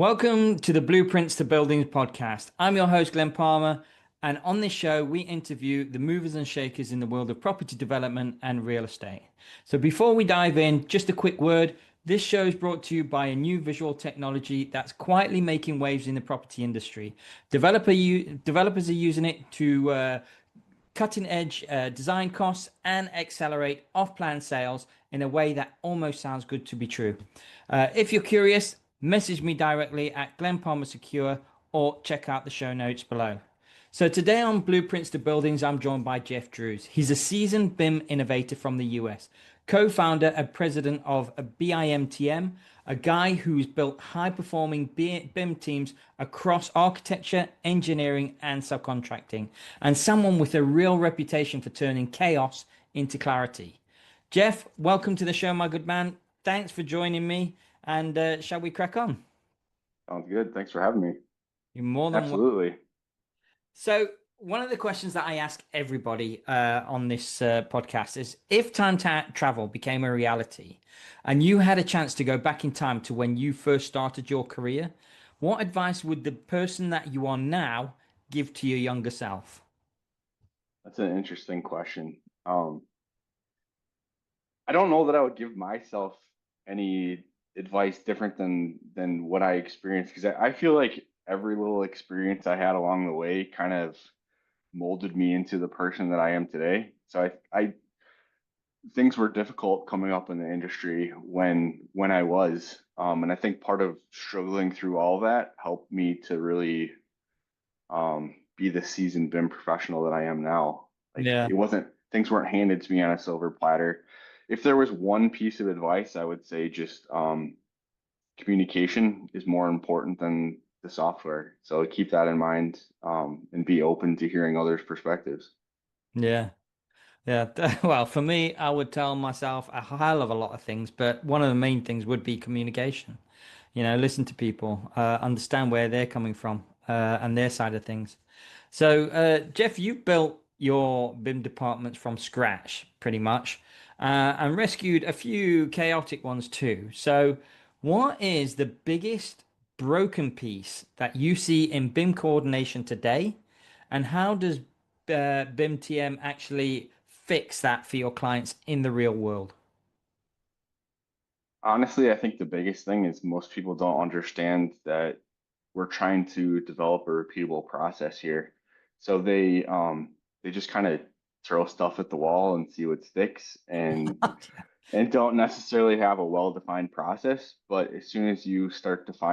Welcome to the Blueprints to Buildings podcast. I'm your host, Glen Palmer, and on this show, we interview the movers and shakers in the world of property development and real estate. So before we dive in, just a quick word. This show is brought to you by a new visual technology that's quietly making waves in the property industry. Developers are using it to cutting edge design costs and accelerate off-plan sales in a way that almost sounds good to be true. If you're curious, message me directly at Glen Palmer Secure or check out the show notes below. So today on Blueprints to Buildings, I'm joined by Jeff Drews. He's a seasoned BIM innovator from the US, co-founder and president of BIMTM, a guy who's built high-performing BIM teams across architecture, engineering, and subcontracting, and someone with a real reputation for turning chaos into clarity. Jeff, welcome to the show, my good man. Thanks for joining me, and shall we crack on? Sounds good. Thanks for having me. You're more than welcome. Absolutely. So, one of the questions that I ask everybody on this podcast is if time travel became a reality and you had a chance to go back in time to when you first started your career, what advice would the person that you are now give to your younger self? That's an interesting question. I don't know that I would give myself any advice different than what I experienced because I feel like every little experience I had along the way kind of molded me into the person that I am today. So I things were difficult coming up in the industry when I was, and I think part of struggling through all that helped me to really be the seasoned BIM professional that I am now. Like Yeah. it wasn't, things weren't handed to me on a silver platter. If there was one piece of advice, I would say just communication is more important than the software. So keep that in mind, and be open to hearing others' perspectives. Yeah. Yeah. Well, for me, I would tell myself a hell of a lot of things, but one of the main things would be communication. Listen to people, understand where they're coming from, and their side of things. So, Jeff, you built your BIM departments from scratch, pretty much, and rescued a few chaotic ones too. So, what is the biggest broken piece that you see in BIM coordination today, and how does BIM actually fix that for your clients in the real world? Honestly, I think the biggest thing is most people don't understand that we're trying to develop a repeatable process here. So they just kind of throw stuff at the wall and see what sticks and don't necessarily have a well-defined process. But as soon as you start defining